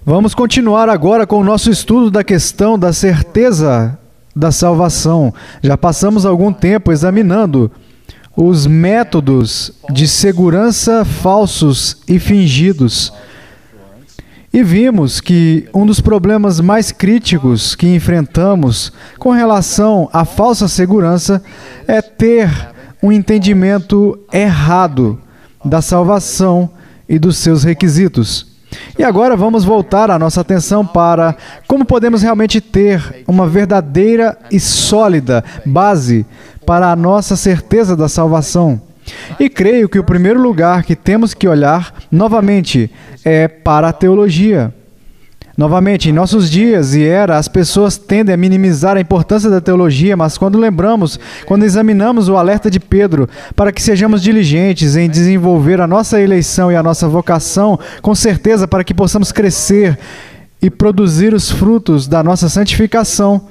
Vamos continuar agora com o nosso estudo da questão da certeza da salvação. Já passamos algum tempo examinando os métodos de segurança falsos e fingidos. E vimos que um dos problemas mais críticos que enfrentamos com relação à falsa segurança é ter um entendimento errado da salvação e dos seus requisitos. E agora vamos voltar a nossa atenção para como podemos realmente ter uma verdadeira e sólida base para a nossa certeza da salvação. E creio que o primeiro lugar que temos que olhar, novamente, é para a teologia. Novamente, em nossos dias e era, as pessoas tendem a minimizar a importância da teologia, mas quando examinamos o alerta de Pedro para que sejamos diligentes em desenvolver a nossa eleição e a nossa vocação, com certeza para que possamos crescer e produzir os frutos da nossa santificação,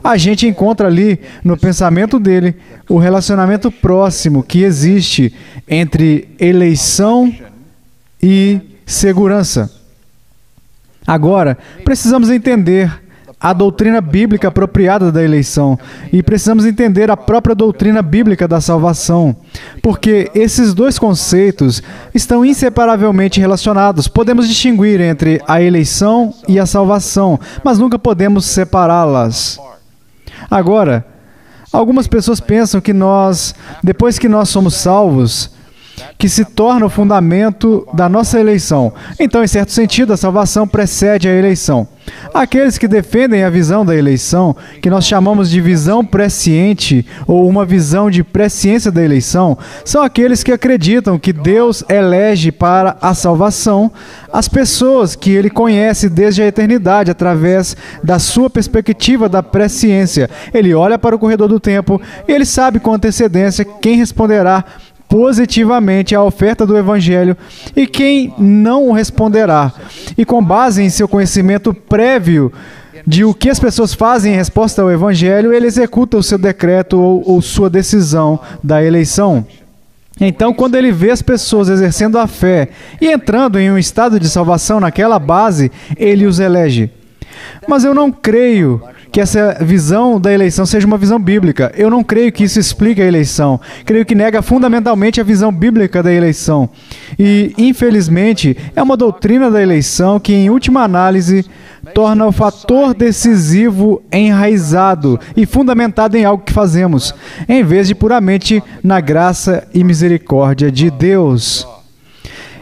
a gente encontra ali, no pensamento dele, o relacionamento próximo que existe entre eleição e segurança. Agora, precisamos entender a doutrina bíblica apropriada da eleição e precisamos entender a própria doutrina bíblica da salvação, porque esses dois conceitos estão inseparavelmente relacionados. Podemos distinguir entre a eleição e a salvação, mas nunca podemos separá-las. Agora, algumas pessoas pensam que depois que nós somos salvos, que se torna o fundamento da nossa eleição. Então, em certo sentido, a salvação precede a eleição. Aqueles que defendem a visão da eleição, que nós chamamos de visão presciente ou uma visão de presciência da eleição, são aqueles que acreditam que Deus elege para a salvação as pessoas que Ele conhece desde a eternidade através da sua perspectiva da presciência. Ele olha para o corredor do tempo e Ele sabe com antecedência quem responderá positivamente à oferta do Evangelho e quem não o responderá. E com base em seu conhecimento prévio de o que as pessoas fazem em resposta ao Evangelho, ele executa o seu decreto ou sua decisão da eleição. Então, quando ele vê as pessoas exercendo a fé e entrando em um estado de salvação naquela base, ele os elege. Mas eu não creio que essa visão da eleição seja uma visão bíblica. Eu não creio que isso explique a eleição. Creio que nega fundamentalmente a visão bíblica da eleição. E, infelizmente, é uma doutrina da eleição que, em última análise, torna o fator decisivo enraizado e fundamentado em algo que fazemos, em vez de puramente na graça e misericórdia de Deus.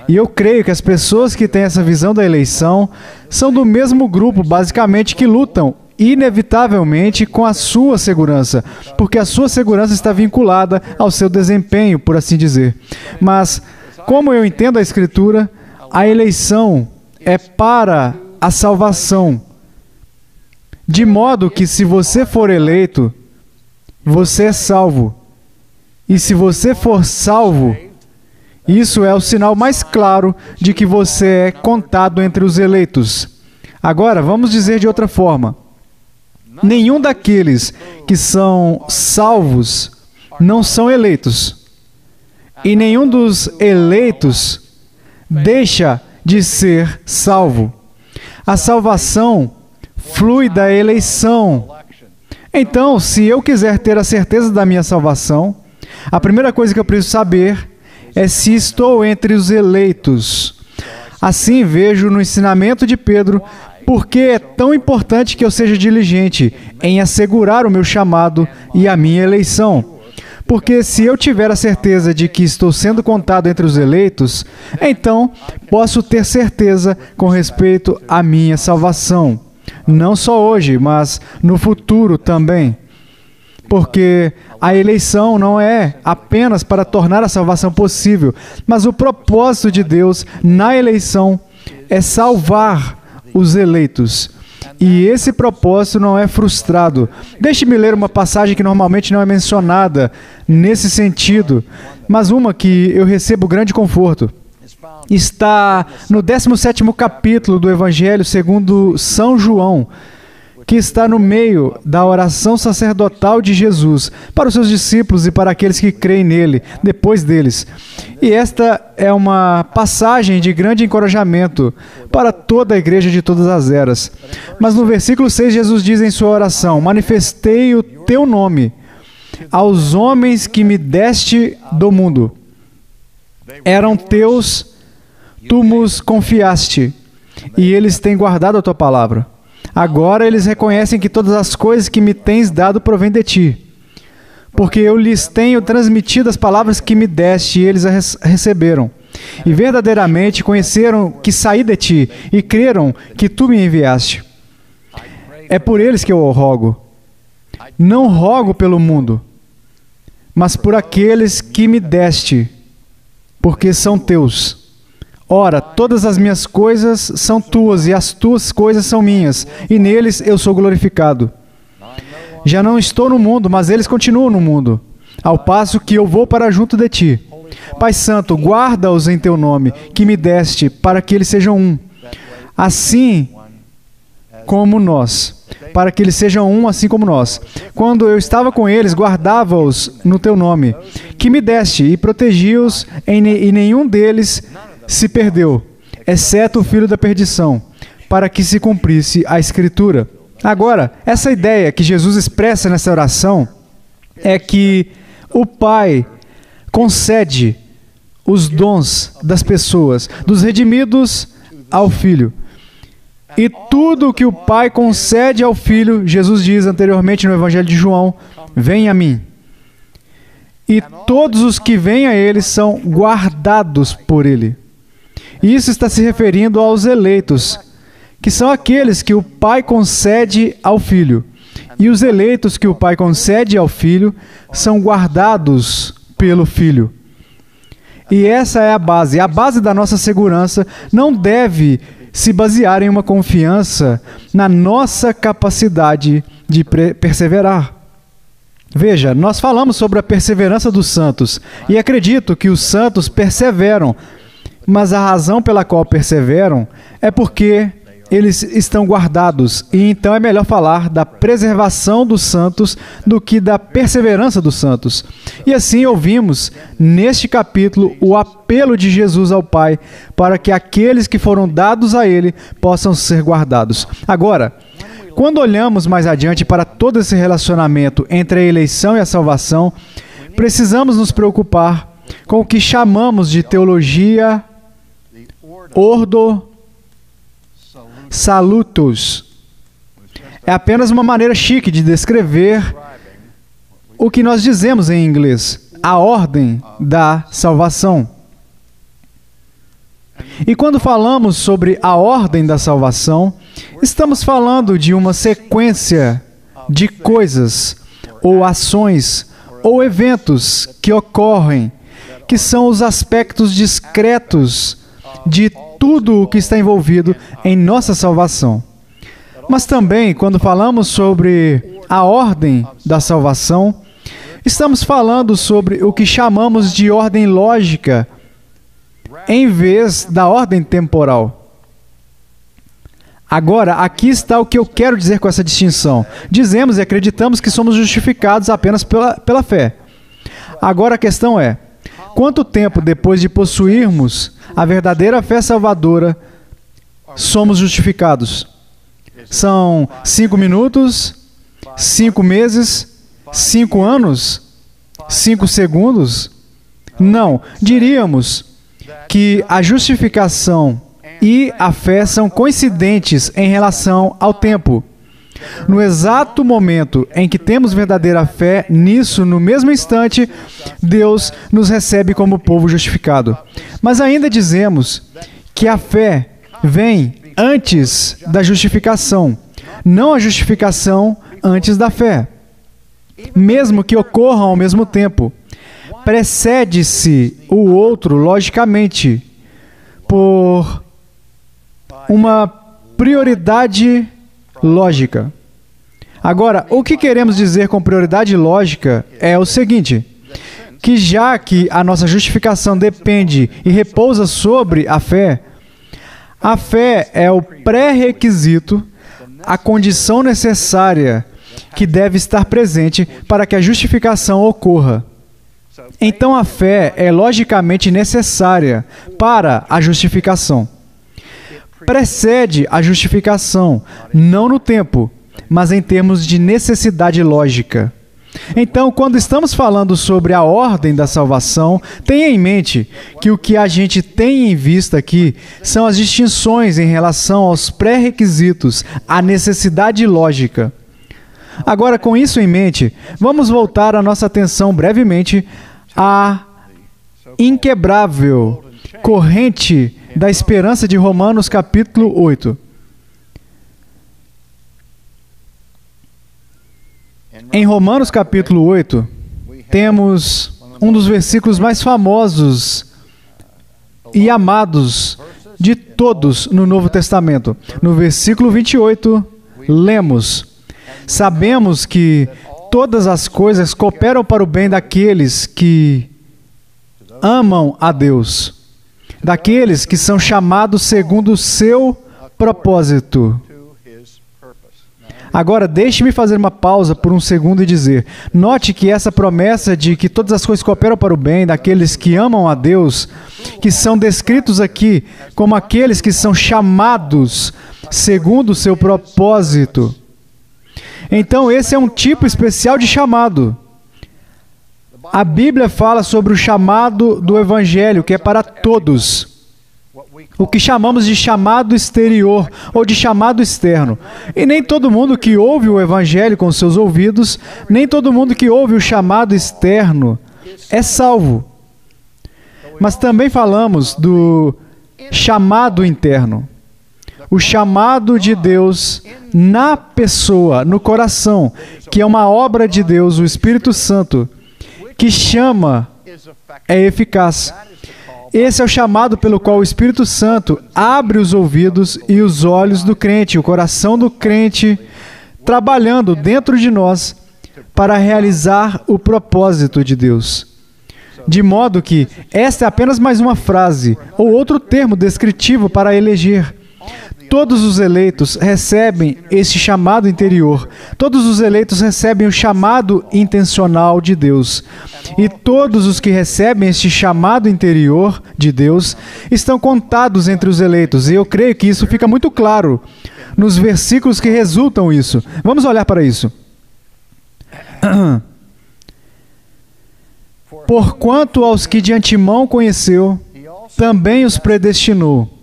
E eu creio que as pessoas que têm essa visão da eleição são do mesmo grupo, basicamente, que lutam inevitavelmente com a sua segurança, porque a sua segurança está vinculada ao seu desempenho, por assim dizer. Mas, como eu entendo a Escritura, a eleição é para a salvação, de modo que se você for eleito, você é salvo. E se você for salvo, isso é o sinal mais claro de que você é contado entre os eleitos. Agora, vamos dizer de outra forma. Nenhum daqueles que são salvos não são eleitos. E nenhum dos eleitos deixa de ser salvo. A salvação flui da eleição. Então, se eu quiser ter a certeza da minha salvação, a primeira coisa que eu preciso saber é se estou entre os eleitos. Assim vejo no ensinamento de Pedro porque é tão importante que eu seja diligente em assegurar o meu chamado e a minha eleição. Porque se eu tiver a certeza de que estou sendo contado entre os eleitos, então posso ter certeza com respeito à minha salvação. Não só hoje, mas no futuro também. Porque a eleição não é apenas para tornar a salvação possível, mas o propósito de Deus na eleição é salvar os eleitos. E esse propósito não é frustrado. Deixe-me ler uma passagem que normalmente não é mencionada nesse sentido, mas uma que eu recebo grande conforto. Está no 17º capítulo do Evangelho segundo São João, que está no meio da oração sacerdotal de Jesus para os seus discípulos e para aqueles que creem nele, depois deles. E esta é uma passagem de grande encorajamento para toda a igreja de todas as eras. Mas no versículo 6, Jesus diz em sua oração: manifestei o teu nome aos homens que me deste do mundo. Eram teus, tu nos confiaste, e eles têm guardado a tua palavra. Agora eles reconhecem que todas as coisas que me tens dado provêm de ti, porque eu lhes tenho transmitido as palavras que me deste, e eles as receberam. E verdadeiramente conheceram que saí de ti, e creram que tu me enviaste. É por eles que eu rogo. Não rogo pelo mundo, mas por aqueles que me deste, porque são teus. Ora, todas as minhas coisas são tuas, e as tuas coisas são minhas, e neles eu sou glorificado. Já não estou no mundo, mas eles continuam no mundo, ao passo que eu vou para junto de ti. Pai Santo, guarda-os em teu nome, que me deste, para que eles sejam um, assim como nós. Para que eles sejam um, assim como nós. Quando eu estava com eles, guardava-os no teu nome, que me deste, e protegi-os, e nenhum deles se perdeu, exceto o filho da perdição, para que se cumprisse a Escritura. Agora, essa ideia que Jesus expressa nessa oração é que o Pai concede os dons das pessoas, dos redimidos ao Filho. E tudo o que o Pai concede ao Filho, Jesus diz anteriormente no Evangelho de João, vem a mim. E todos os que vêm a Ele são guardados por Ele. Isso está se referindo aos eleitos, que são aqueles que o Pai concede ao Filho. E os eleitos que o Pai concede ao Filho são guardados pelo Filho. E essa é a base. A base da nossa segurança não deve se basear em uma confiança na nossa capacidade de perseverar. Veja, nós falamos sobre a perseverança dos santos, e acredito que os santos perseveram, mas a razão pela qual perseveram é porque eles estão guardados, e então é melhor falar da preservação dos santos do que da perseverança dos santos. E assim ouvimos, neste capítulo, o apelo de Jesus ao Pai para que aqueles que foram dados a Ele possam ser guardados. Agora, quando olhamos mais adiante para todo esse relacionamento entre a eleição e a salvação, precisamos nos preocupar com o que chamamos de teologia ordo salutos. É apenas uma maneira chique de descrever o que nós dizemos em inglês, a ordem da salvação. E quando falamos sobre a ordem da salvação, estamos falando de uma sequência de coisas, ou ações, ou eventos que ocorrem, que são os aspectos discretos de tudo o que está envolvido em nossa salvação. Mas também, quando falamos sobre a ordem da salvação, estamos falando sobre o que chamamos de ordem lógica, em vez da ordem temporal. Agora, aqui está o que eu quero dizer com essa distinção. Dizemos e acreditamos que somos justificados apenas pela fé. Agora a questão é, quanto tempo depois de possuirmos a verdadeira fé salvadora, somos justificados? São 5 minutos? 5 meses? 5 anos? 5 segundos? Não, diríamos que a justificação e a fé são coincidentes em relação ao tempo. No exato momento em que temos verdadeira fé, nisso, no mesmo instante, Deus nos recebe como povo justificado. Mas ainda dizemos que a fé vem antes da justificação, não a justificação antes da fé. Mesmo que ocorram ao mesmo tempo, precede-se o outro, logicamente, por uma prioridade lógica. Agora, o que queremos dizer com prioridade lógica é o seguinte, que já que a nossa justificação depende e repousa sobre a fé é o pré-requisito, a condição necessária que deve estar presente para que a justificação ocorra. Então a fé é logicamente necessária para a justificação. Precede a justificação, não no tempo, mas em termos de necessidade lógica. Então, quando estamos falando sobre a ordem da salvação, tenha em mente que o que a gente tem em vista aqui são as distinções em relação aos pré-requisitos, à necessidade lógica. Agora, com isso em mente, vamos voltar a nossa atenção brevemente à inquebrável corrente da esperança de Romanos capítulo 8. Em Romanos capítulo 8, temos um dos versículos mais famosos e amados de todos no Novo Testamento. No versículo 28, lemos: sabemos que todas as coisas cooperam para o bem daqueles que amam a Deus, daqueles que são chamados segundo o seu propósito. Agora, deixe-me fazer uma pausa por um segundo e dizer, note que essa promessa de que todas as coisas cooperam para o bem daqueles que amam a Deus, que são descritos aqui como aqueles que são chamados segundo o seu propósito. Então, esse é um tipo especial de chamado. A Bíblia fala sobre o chamado do Evangelho, que é para todos. O que chamamos de chamado exterior ou de chamado externo. E nem todo mundo que ouve o Evangelho com seus ouvidos, nem todo mundo que ouve o chamado externo é salvo. Mas também falamos do chamado interno. O chamado de Deus na pessoa, no coração, que é uma obra de Deus, o Espírito Santo, que chama, é eficaz. Esse é o chamado pelo qual o Espírito Santo abre os ouvidos e os olhos do crente, o coração do crente, trabalhando dentro de nós para realizar o propósito de Deus. De modo que esta é apenas mais uma frase ou outro termo descritivo para eleger. Todos os eleitos recebem esse chamado interior. Todos os eleitos recebem o chamado intencional de Deus. E todos os que recebem este chamado interior de Deus estão contados entre os eleitos. E eu creio que isso fica muito claro nos versículos que resultam isso. Vamos olhar para isso. Porquanto aos que de antemão conheceu, também os predestinou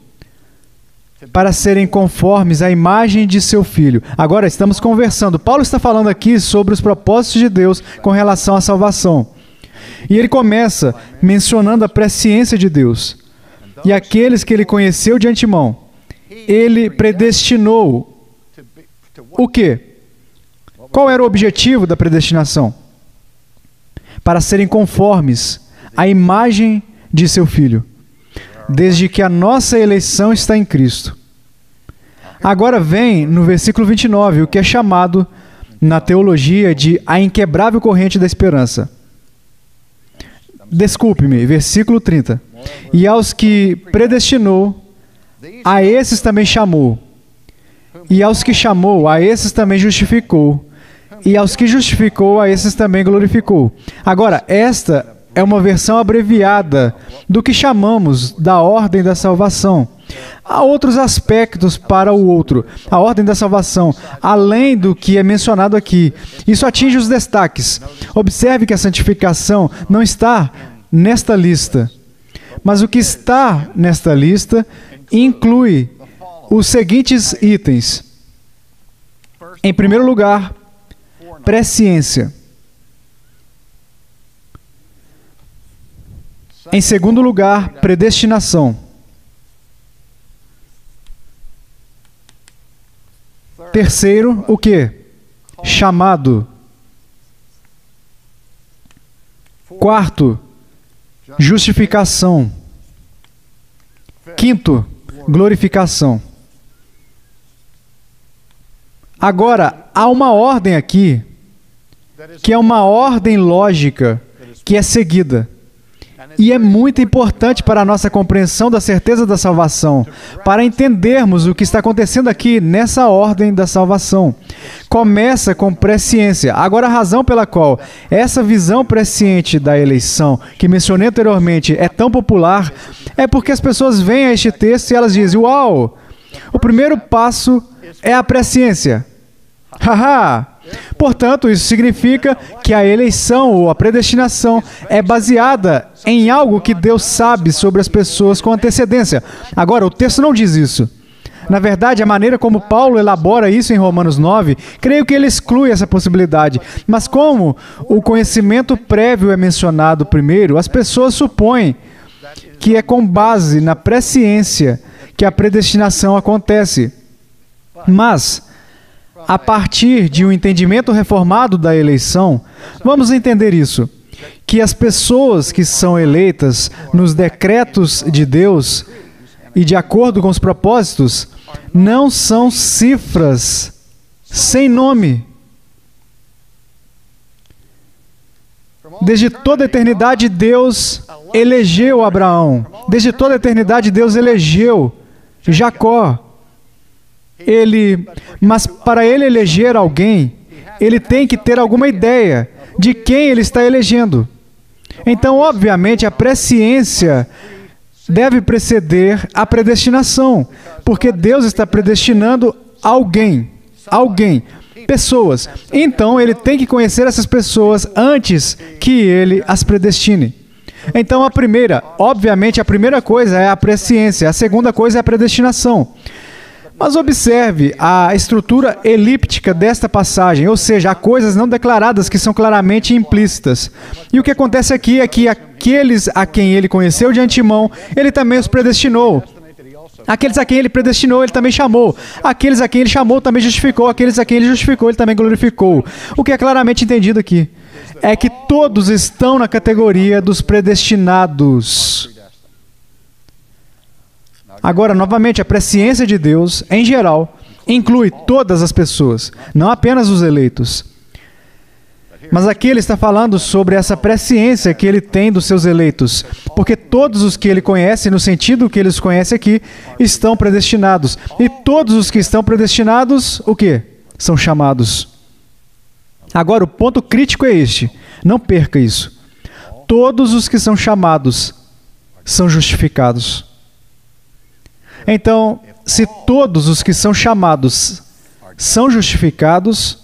para serem conformes à imagem de seu Filho. Agora estamos conversando. Paulo está falando aqui sobre os propósitos de Deus com relação à salvação. E ele começa mencionando a presciência de Deus. E aqueles que ele conheceu de antemão, ele predestinou. O quê? Qual era o objetivo da predestinação? Para serem conformes à imagem de seu Filho. Desde que a nossa eleição está em Cristo. Agora vem no versículo 29, o que é chamado na teologia de a inquebrável corrente da esperança. Desculpe-me, versículo 30. E aos que predestinou, a esses também chamou. E aos que chamou, a esses também justificou. E aos que justificou, a esses também glorificou. Agora, esta é uma versão abreviada do que chamamos da ordem da salvação. Há outros aspectos para o outro. A ordem da salvação, além do que é mencionado aqui. Isso atinge os destaques. Observe que a santificação não está nesta lista. Mas o que está nesta lista inclui os seguintes itens. Em primeiro lugar, presciência. Em segundo lugar, predestinação. Terceiro, o quê? Chamado. Quarto, justificação. Quinto, glorificação. Agora, há uma ordem aqui, que é uma ordem lógica, que é seguida. E é muito importante para a nossa compreensão da certeza da salvação, para entendermos o que está acontecendo aqui nessa ordem da salvação. Começa com presciência. Agora, a razão pela qual essa visão presciente da eleição, que mencionei anteriormente, é tão popular, é porque as pessoas veem a este texto e elas dizem: uau, o primeiro passo é a presciência. Haha! Portanto, isso significa que a eleição ou a predestinação é baseada em algo que Deus sabe sobre as pessoas com antecedência. Agora, o texto não diz isso. Na verdade, a maneira como Paulo elabora isso em Romanos 9, creio que ele exclui essa possibilidade. Mas como o conhecimento prévio é mencionado primeiro, as pessoas supõem que é com base na presciência que a predestinação acontece. Mas, a partir de um entendimento reformado da eleição, vamos entender isso, que as pessoas que são eleitas nos decretos de Deus e de acordo com os propósitos, não são cifras sem nome. Desde toda a eternidade, Deus elegeu Abraão. Desde toda a eternidade, Deus elegeu Jacó. Mas para ele eleger alguém, ele tem que ter alguma ideia de quem ele está elegendo. Então, obviamente, a presciência deve preceder a predestinação, porque Deus está predestinando alguém, pessoas. Então, ele tem que conhecer essas pessoas antes que ele as predestine. Então, obviamente, a primeira coisa é a presciência, a segunda coisa é a predestinação. Mas observe a estrutura elíptica desta passagem, ou seja, há coisas não declaradas que são claramente implícitas. E o que acontece aqui é que aqueles a quem ele conheceu de antemão, ele também os predestinou. Aqueles a quem ele predestinou, ele também chamou. Aqueles a quem ele chamou, também justificou. Aqueles a quem ele justificou, ele também glorificou. O que é claramente entendido aqui é que todos estão na categoria dos predestinados. Agora, novamente, a presciência de Deus, em geral, inclui todas as pessoas, não apenas os eleitos. Mas aqui ele está falando sobre essa presciência que ele tem dos seus eleitos, porque todos os que ele conhece, no sentido que ele os conhece aqui, estão predestinados. E todos os que estão predestinados, o quê? São chamados. Agora, o ponto crítico é este. Não perca isso. Todos os que são chamados são justificados. Então, se todos os que são chamados são justificados,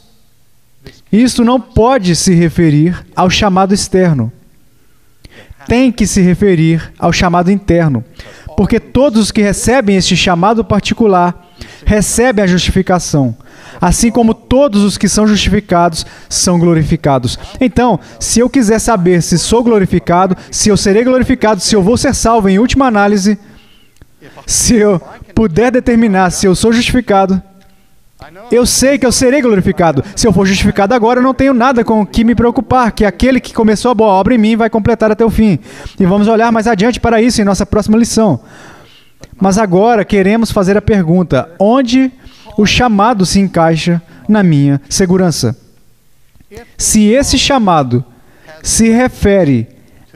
isto não pode se referir ao chamado externo. Tem que se referir ao chamado interno. Porque todos os que recebem este chamado particular recebem a justificação. Assim como todos os que são justificados são glorificados. Então, se eu quiser saber se sou glorificado, se eu serei glorificado, se eu vou ser salvo em última análise, se eu puder determinar se eu sou justificado, eu sei que eu serei glorificado. Se eu for justificado agora, eu não tenho nada com o que me preocupar, que aquele que começou a boa obra em mim vai completar até o fim. E vamos olhar mais adiante para isso em nossa próxima lição. Mas agora queremos fazer a pergunta: onde o chamado se encaixa na minha segurança? Se esse chamado se refere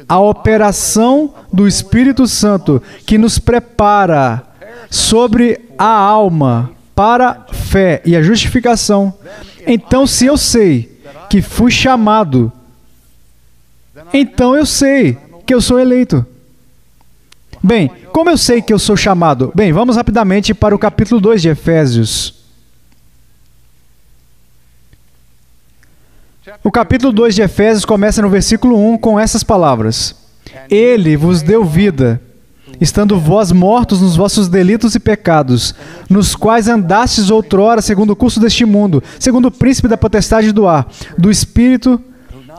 à operação do Espírito Santo que nos prepara sobre a alma para a fé e a justificação, então se eu sei que fui chamado, então eu sei que eu sou eleito. Bem, como eu sei que eu sou chamado? Bem, vamos rapidamente para o capítulo 2 de Efésios. O capítulo 2 de Efésios começa no versículo 1 com essas palavras: Ele vos deu vida, estando vós mortos nos vossos delitos e pecados, nos quais andastes outrora segundo o curso deste mundo, segundo o príncipe da potestade do ar, do espírito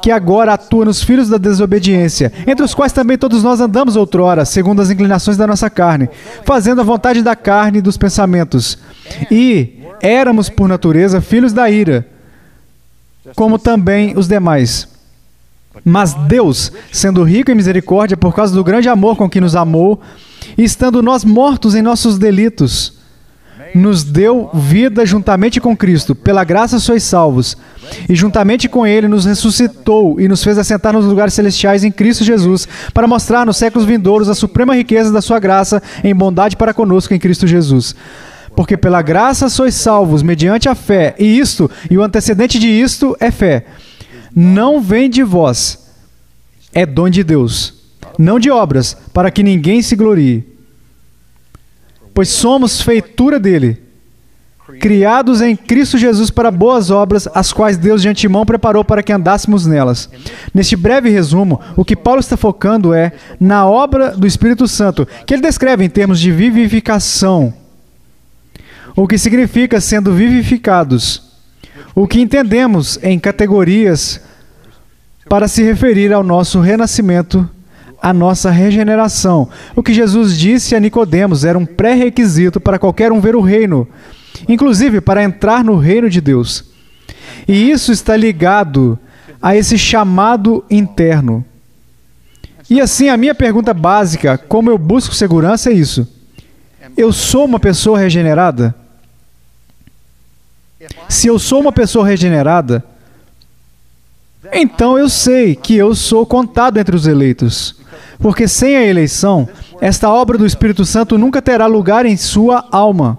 que agora atua nos filhos da desobediência, entre os quais também todos nós andamos outrora, segundo as inclinações da nossa carne, fazendo a vontade da carne e dos pensamentos. E éramos, por natureza, filhos da ira, como também os demais. Mas Deus, sendo rico em misericórdia, por causa do grande amor com que nos amou, e estando nós mortos em nossos delitos, nos deu vida juntamente com Cristo. Pela graça sois salvos. E juntamente com Ele nos ressuscitou e nos fez assentar nos lugares celestiais em Cristo Jesus, para mostrar nos séculos vindouros a suprema riqueza da sua graça em bondade para conosco em Cristo Jesus. Porque pela graça sois salvos, mediante a fé. E isto, e o antecedente de isto é fé. Não vem de vós, é dom de Deus, não de obras, para que ninguém se glorie. Pois somos feitura dele, criados em Cristo Jesus para boas obras, as quais Deus de antemão preparou para que andássemos nelas. Neste breve resumo, o que Paulo está focando é na obra do Espírito Santo, que ele descreve em termos de vivificação, o que significa sendo vivificados, o que entendemos em categorias para se referir ao nosso renascimento, à nossa regeneração. O que Jesus disse a Nicodemos era um pré-requisito para qualquer um ver o reino, inclusive para entrar no reino de Deus. E isso está ligado a esse chamado interno. E assim, a minha pergunta básica, como eu busco segurança, é isso. Eu sou uma pessoa regenerada? Se eu sou uma pessoa regenerada, então eu sei que eu sou contado entre os eleitos. Porque sem a eleição, esta obra do Espírito Santo nunca terá lugar em sua alma.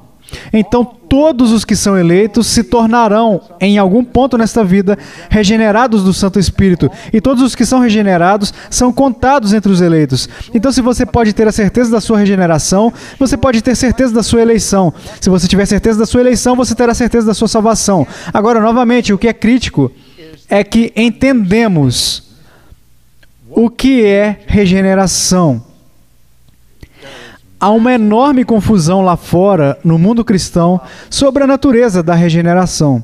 Então todos os que são eleitos se tornarão, em algum ponto nesta vida, regenerados do Santo Espírito. E todos os que são regenerados são contados entre os eleitos. Então se você pode ter a certeza da sua regeneração, você pode ter certeza da sua eleição. Se você tiver certeza da sua eleição, você terá certeza da sua salvação. Agora, novamente, o que é crítico é que entendemos o que é regeneração. Há uma enorme confusão lá fora, no mundo cristão, sobre a natureza da regeneração.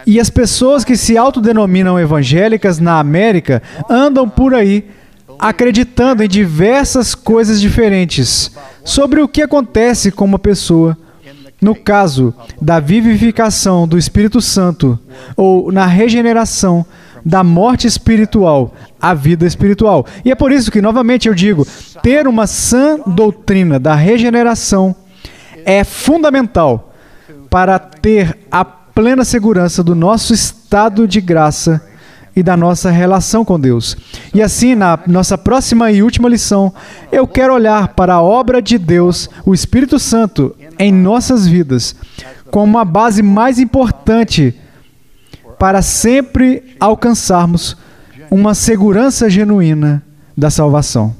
E as pessoas que se autodenominam evangélicas na América andam por aí acreditando em diversas coisas diferentes sobre o que acontece com uma pessoa no caso da vivificação do Espírito Santo ou na regeneração da morte espiritual à vida espiritual. E é por isso que, novamente, eu digo, ter uma sã doutrina da regeneração é fundamental para ter a plena segurança do nosso estado de graça e da nossa relação com Deus. E assim, na nossa próxima e última lição, eu quero olhar para a obra de Deus, o Espírito Santo, em nossas vidas, como a base mais importante para sempre alcançarmos uma segurança genuína da salvação.